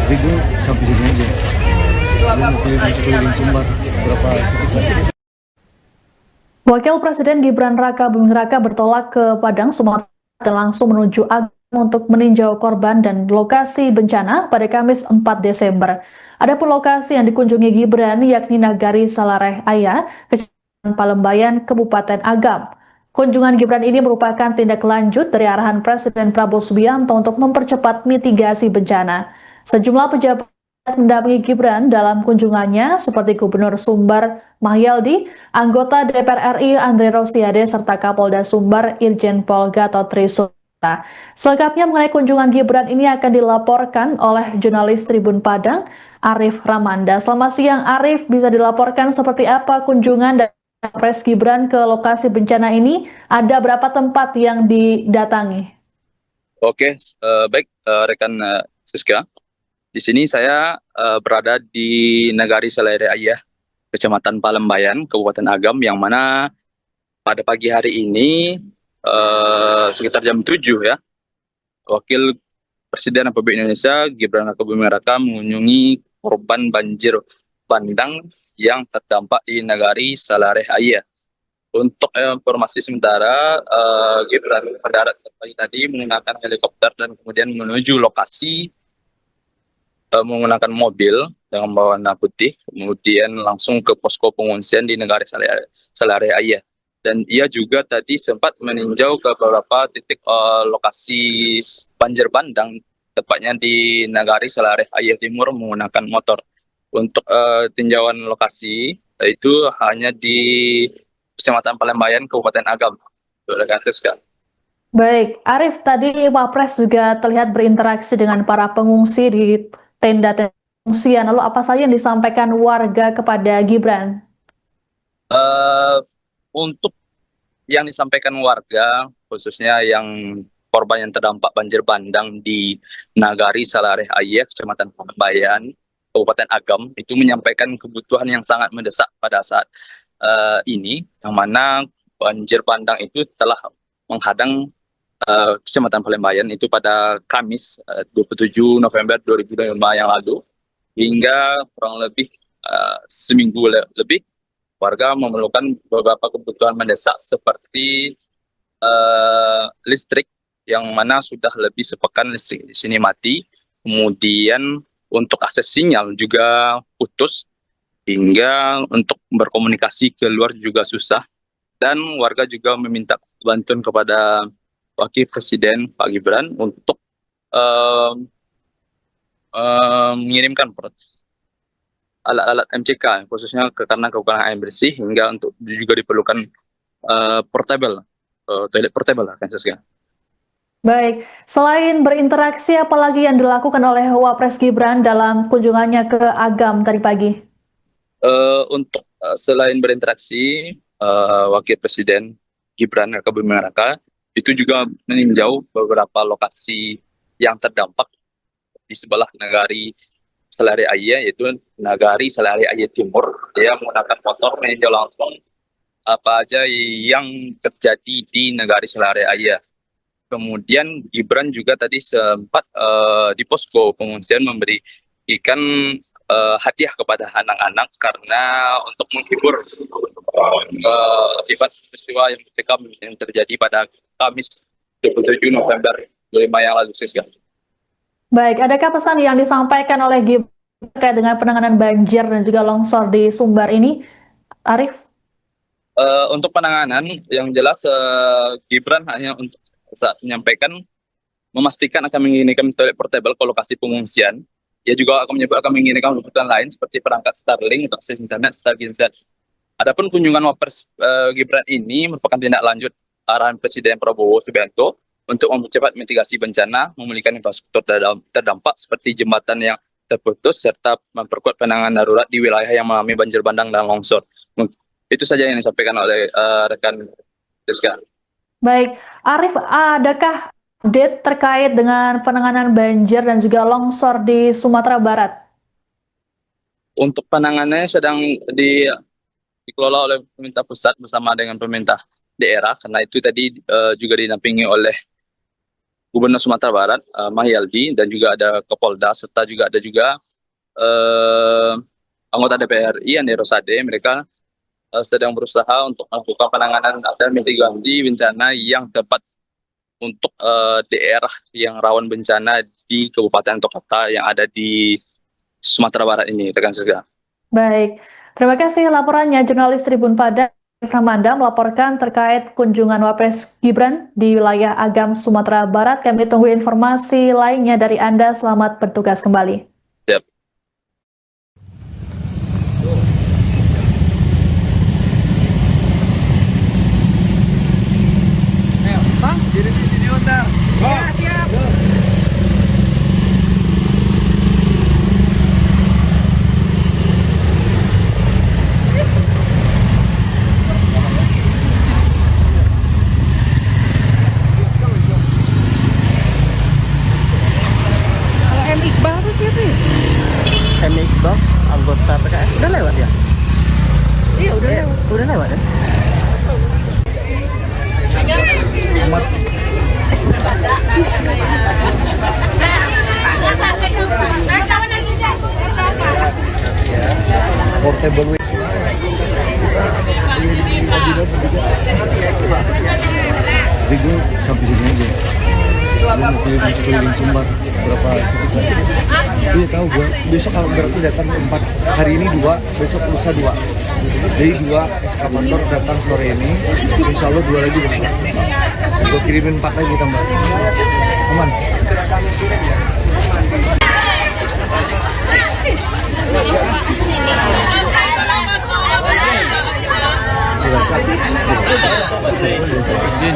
Jadi gue sampai sini aja. Gue mau keliling Sumbar berapa titik. Wakil Presiden Gibran Raka Buming Raka bertolak ke Padang, Sumatera dan langsung menuju Agam untuk meninjau korban dan lokasi bencana pada Kamis 4 Desember. Adapun lokasi yang dikunjungi Gibran yakni Nagari Salareh Aya, Kecamatan Palembayan, Kabupaten Agam. Kunjungan Gibran ini merupakan tindak lanjut dari arahan Presiden Prabowo Subianto untuk mempercepat mitigasi bencana. Sejumlah pejabat mendampingi Gibran dalam kunjungannya seperti Gubernur Sumbar Mahyaldi, anggota DPR RI Andre Rosiade, serta Kapolda Sumbar Irjen Pol Gatot Trisula. Selengkapnya mengenai kunjungan Gibran ini akan dilaporkan oleh jurnalis Tribun Padang, Arif Ramanda. Selamat siang Arif, bisa dilaporkan seperti apa kunjungan dan Pres Gibran ke lokasi bencana ini? Ada berapa tempat yang didatangi? Oke, baik rekan Siska. Di sini saya berada di Nagari Salareh Aya, Kecamatan Palembayan, Kabupaten Agam, yang mana pada pagi hari ini sekitar jam 7 ya, Wakil Presiden Republik Indonesia Gibran Raka Buming Raka mengunjungi korban banjir bandang yang terdampak di Nagari Salareh Aya. Untuk informasi sementara, Gibran mendarat pagi tadi menggunakan helikopter dan kemudian menuju lokasi menggunakan mobil dengan warna putih, kemudian langsung ke posko pengungsian di Nagari Salareh Aya. Dan ia juga tadi sempat meninjau ke beberapa titik lokasi banjir bandang, tepatnya di Nagari Salareh Aya Timur menggunakan motor. Untuk tinjauan lokasi itu hanya di Kecamatan Palembayan, Kabupaten Agam. Baik, Arif, tadi Wapres juga terlihat berinteraksi dengan para pengungsi di tenda pengungsian. Lalu apa saja yang disampaikan warga kepada Gibran? Untuk yang disampaikan warga, khususnya yang korban yang terdampak banjir bandang di Nagari Salareh Aya, Kecamatan Palembayan, Kabupaten Agam, itu menyampaikan kebutuhan yang sangat mendesak pada saat ini, yang mana banjir bandang itu telah menghadang Kecamatan Palembayan itu pada Kamis 27 November 2025 yang lalu, hingga kurang lebih seminggu lebih warga memerlukan beberapa kebutuhan mendesak seperti listrik, yang mana sudah lebih sepekan listrik di sini mati, kemudian untuk akses sinyal juga putus, hingga untuk berkomunikasi keluar juga susah, dan warga juga meminta bantuan kepada Wakil Presiden Pak Gibran untuk mengirimkan alat-alat MCK, khususnya karena kekurangan air bersih, hingga untuk juga diperlukan portable, toilet portable kan Siska. Baik, selain berinteraksi, apalagi yang dilakukan oleh Wapres Gibran dalam kunjungannya ke Agam tadi pagi? Untuk selain berinteraksi, Wakil Presiden Gibran Raka Buming Raka itu juga meninjau beberapa lokasi yang terdampak di sebelah Nagari Salareh Aya, yaitu Nagari Salareh Aya Timur. Dia menggunakan motor meninjau langsung apa aja yang terjadi di Nagari Salareh Aya. Kemudian Gibran juga tadi sempat di posko pengungsian memberikan hadiah kepada anak-anak karena untuk menghibur akibat peristiwa yang terjadi pada Kamis 27 November 2025 yang lalu, Siska. Baik, adakah pesan yang disampaikan oleh Gibran terkait dengan penanganan banjir dan juga longsor di Sumbar ini, Arif? Untuk penanganan yang jelas, Gibran hanya untuk saat menyampaikan memastikan akan mengirimkan toilet portable ke lokasi pengungsian. Ia juga akan menyebut akan mengirimkan kebutuhan lain seperti perangkat Starlink untuk akses internet serta genset. Adapun kunjungan Wapres Gibran ini merupakan tindak lanjut arahan Presiden Prabowo Subianto untuk mempercepat mitigasi bencana, memulihkan infrastruktur terdampak seperti jembatan yang terputus, serta memperkuat penanganan darurat di wilayah yang mengalami banjir bandang dan longsor. Itu saja yang disampaikan oleh rekan Rizka. Baik, Arif, adakah update terkait dengan penanganan banjir dan juga longsor di Sumatera Barat? Untuk penanganannya sedang dikelola oleh pemerintah pusat bersama dengan pemerintah daerah, karena itu tadi juga dinampingi oleh Gubernur Sumatera Barat Mahyaldi, dan juga ada Kapolda, serta juga ada anggota DPR RI Andi Rosade. Mereka sedang berusaha untuk melakukan penanganan dan mitigasi bencana yang tepat untuk daerah yang rawan bencana di kabupaten atau kota yang ada di Sumatera Barat ini, rekan Siska. Baik, terima kasih laporannya jurnalis Tribun Padang Pramanda melaporkan terkait kunjungan Wapres Gibran di wilayah Agam, Sumatera Barat. Kami tunggu informasi lainnya dari Anda. Selamat bertugas kembali. Yep. Bang, kirim di video ntar. Siap. Iqbal tuh siapa ya? Iqbal, anggota PKS, udah lewat ya? Iya udah lewat. Udah lewat ya? Amat. Portable way. Jadi gue sampai sini aja. Keliling Sumbar berapa titik lagi? Iya tahu gue. Besok kalau berarti datang 4, hari ini 2, besok lusa 2. Jadi 2 eskavator datang sore ini, insya Allah 2 lagi besok. Gue kirimin 4 lagi tambah. Aman. Sini.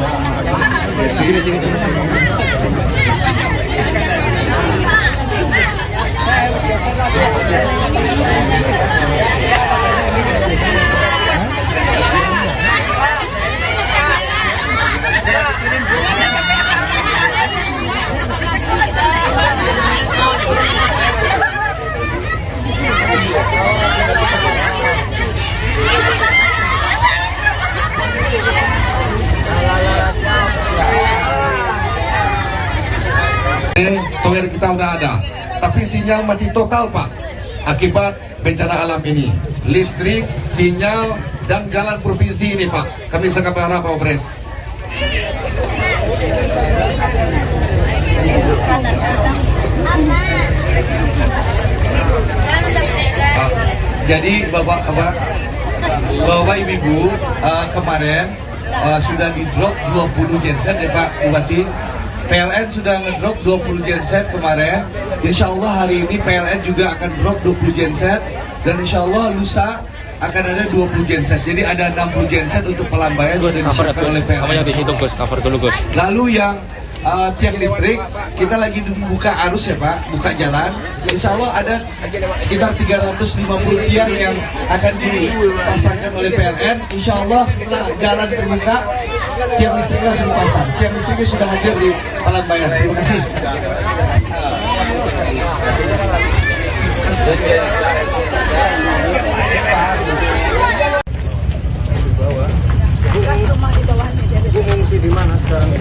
Tower kita udah ada, tapi sinyal mati total Pak akibat bencana alam ini. Listrik, sinyal, dan jalan provinsi ini Pak, kami sangat berharap Pak Wapres. Jadi Bapak Ibu, kemarin sudah di drop 20 genset ya Pak Bupati. PLN sudah ngedrop 20 genset kemarin. Insya Allah hari ini PLN juga akan drop 20 genset, dan insya Allah lusa akan ada 20 genset. Jadi ada 60 genset untuk Pelambayan sudah disiapkan oleh PLN. Lalu yang tiang listrik, kita lagi buka arus ya Pak, buka jalan. Insya Allah ada sekitar 350 tiang yang akan dipasangkan oleh PLN. Insya Allah setelah jalan terbuka, tiang listriknya langsung dipasang. Tiang listriknya sudah hadir di Pelambayan. Terima kasih. Gue ngungsi di mana sekarang?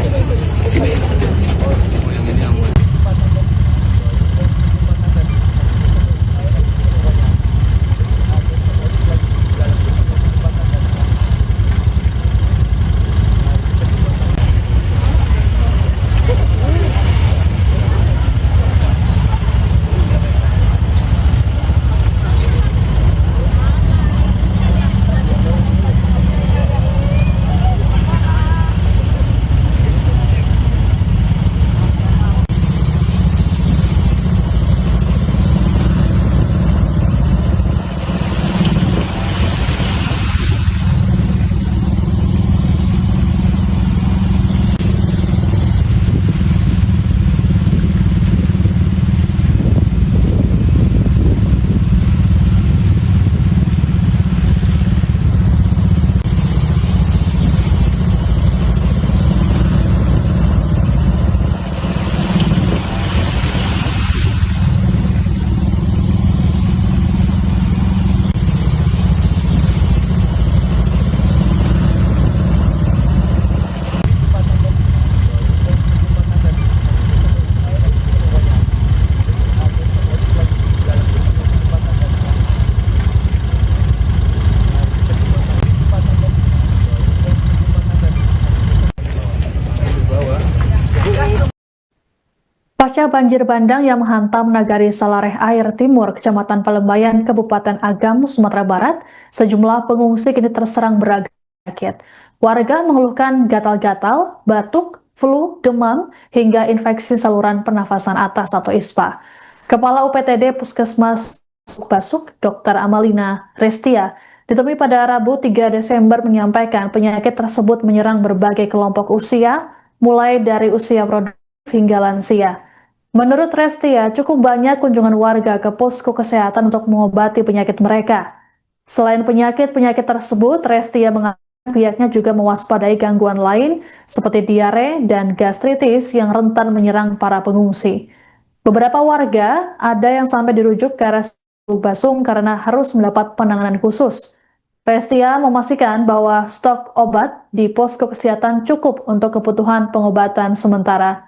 Pasca banjir bandang yang menghantam Nagari Salareh Air Timur, Kecamatan Palembayan, Kabupaten Agam, Sumatera Barat, sejumlah pengungsi kini terserang beragam penyakit. Warga mengeluhkan gatal-gatal, batuk, flu, demam, hingga infeksi saluran pernafasan atas atau ISPA. Kepala UPTD Puskesmas Basuk, Dr. Amalina Restia, ditemui pada Rabu 3 Desember menyampaikan penyakit tersebut menyerang berbagai kelompok usia, mulai dari usia produktif hingga lansia. Menurut Restia, cukup banyak kunjungan warga ke posko kesehatan untuk mengobati penyakit mereka. Selain penyakit-penyakit tersebut, Restia mengatakan pihaknya juga mewaspadai gangguan lain seperti diare dan gastritis yang rentan menyerang para pengungsi. Beberapa warga ada yang sampai dirujuk ke RSUD Basung karena harus mendapat penanganan khusus. Restia memastikan bahwa stok obat di posko kesehatan cukup untuk kebutuhan pengobatan sementara.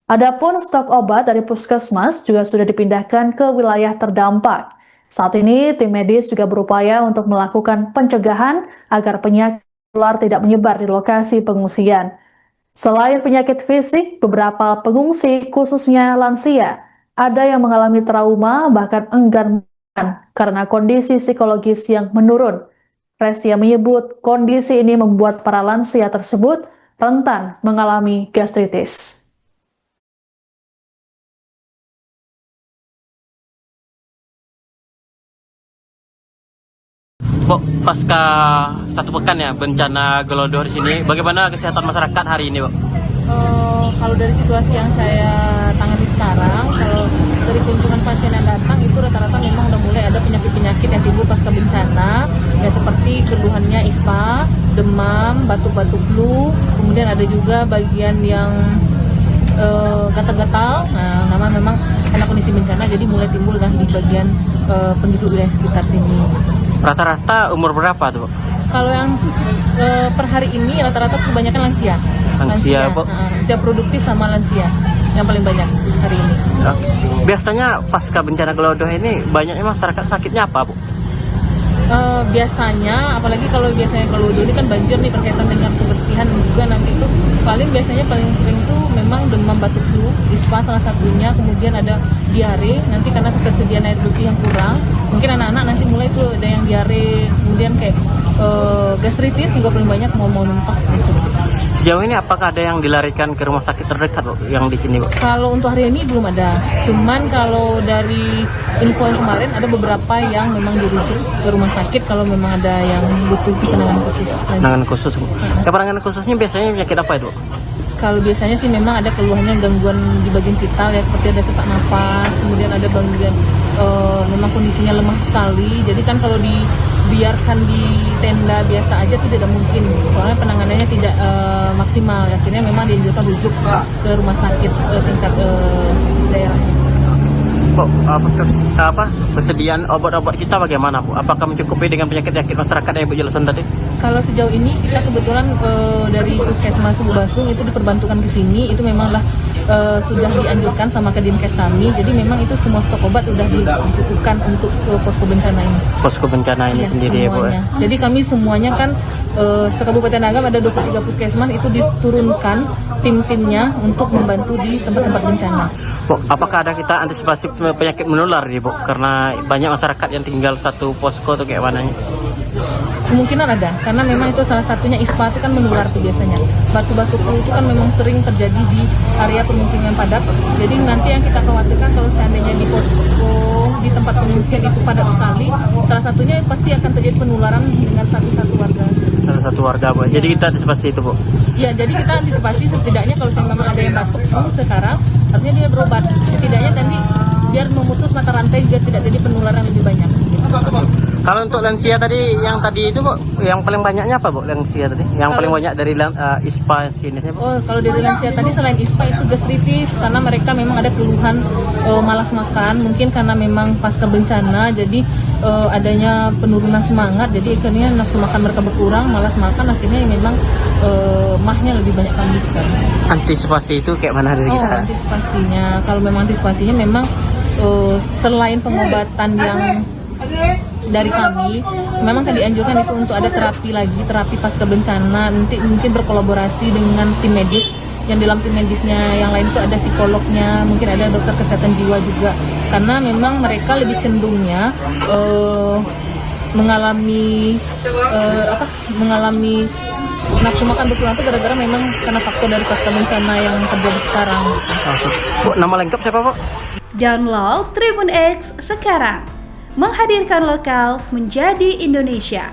Adapun stok obat dari puskesmas juga sudah dipindahkan ke wilayah terdampak. Saat ini, tim medis juga berupaya untuk melakukan pencegahan agar penyakit menular tidak menyebar di lokasi pengungsian. Selain penyakit fisik, beberapa pengungsi, khususnya lansia, ada yang mengalami trauma bahkan enggan makan karena kondisi psikologis yang menurun. Restia menyebut kondisi ini membuat para lansia tersebut rentan mengalami gastritis. Bu, pasca 1 pekan ya bencana gelodor di sini, bagaimana kesehatan masyarakat hari ini, Bu? Kalau dari situasi yang saya tangani sekarang, kalau dari kunjungan pasien yang datang itu rata-rata memang udah mulai ada penyakit-penyakit yang timbul pasca bencana, ya seperti keluhannya ISPA, demam, batuk-batuk flu, kemudian ada juga bagian yang gatal-gatal. Nah, nama memang karena kondisi bencana jadi mulai timbul kan di bagian penduduk wilayah sekitar sini. Rata-rata umur berapa tuh, Bu? Kalau yang per hari ini rata-rata kebanyakan lansia. Lansia, Bu? Usia produktif sama lansia yang paling banyak hari ini. Biasanya pasca bencana gelodor ini banyaknya masyarakat sakitnya apa, Bu? Biasanya, apalagi kalau biasanya kalau dulu kan banjir nih berkaitan dengan kebersihan juga nanti itu paling sering tuh memang demam batuk flu, ISPA salah satunya, kemudian ada diare, nanti karena ketersediaan air bersih yang kurang, mungkin anak-anak nanti mulai tuh ada yang diare, kemudian kayak gastritis juga paling banyak mau muntah gitu. Sejauh ini apakah ada yang dilarikan ke rumah sakit terdekat, Bu, yang di sini, Bu? Kalau untuk hari ini belum ada. Cuman kalau dari info yang kemarin ada beberapa yang memang dirujuk ke rumah sakit kalau memang ada yang butuh penanganan khusus. Penanganan khusus, Bu. Penanganan khususnya biasanya penyakit apa itu, Bu? Kalau biasanya sih memang ada keluhannya gangguan di bagian vital ya, seperti ada sesak nafas, kemudian ada bagian memang kondisinya lemah sekali. Jadi kan kalau dibiarkan di tenda biasa aja itu tidak mungkin, soalnya penanganannya tidak maksimal. Akhirnya memang dianjurkan rujuk ke rumah sakit tingkat daerahnya. Bu, persediaan obat-obat kita bagaimana, Bu? Apakah mencukupi dengan penyakit-penyakit masyarakat yang Ibu jelaskan tadi? Kalau sejauh ini kita kebetulan dari Puskesmas Basung itu diperbantukan ke sini, itu memanglah sudah dianjurkan sama ke Dinkes kami. Jadi memang itu semua stok obat sudah disebutkan untuk posko bencana ini. Posko bencana ini sendiri semuanya. Ya, Bu? Jadi kami semuanya kan se-Kabupaten Agam ada 23 puskesmas itu diturunkan tim-timnya untuk membantu di tempat-tempat bencana. Bu, apakah ada kita antisipasi penyakit menular nih, Bu? Karena banyak masyarakat yang tinggal satu posko tuh kayak mana? Kemungkinan ada, karena memang itu salah satunya ISPA itu kan menular tuh biasanya. Batuk-batuk flu itu kan memang sering terjadi di area pemukiman padat. Jadi nanti yang kita khawatirkan kalau seandainya di posko di tempat pengungsian itu padat sekali, salah satunya pasti akan terjadi penularan dengan satu warga. Salah satu warga, Bu. Jadi kita antisipasi itu, Bu? Ya, jadi kita antisipasi setidaknya kalau memang ada yang batuk sekarang, artinya dia berobat. Setidaknya nanti biar memutus mata rantai juga tidak jadi penularan lebih banyak. Kalau untuk lansia tadi, yang tadi itu, Bu, yang paling banyaknya apa, Bu, lansia tadi? Yang paling banyak dari ISPA sini, Bu? Oh, kalau dari lansia tadi selain ISPA itu gastritis, karena mereka memang ada keluhan malas makan, mungkin karena memang pasca bencana, jadi adanya penurunan semangat, jadi akhirnya nafsu makan mereka berkurang, malas makan, akhirnya memang mahnya lebih banyak kami sekarang. Antisipasi itu kayak mana dari kita? Antisipasinya, kalau memang antisipasinya memang selain pengobatan yang dari kami, memang kan dianjurkan itu untuk ada terapi lagi, terapi pasca bencana, nanti mungkin berkolaborasi dengan tim medis yang di dalam tim medisnya yang lain itu ada psikolognya, mungkin ada dokter kesehatan jiwa juga, karena memang mereka lebih cenderungnya mengalami nafsu makan berkurang itu gara-gara memang karena faktor dari pasca bencana yang terjadi sekarang gitu. Bu, nama lengkap siapa, Bu? Download Tribun X sekarang, menghadirkan lokal menjadi Indonesia.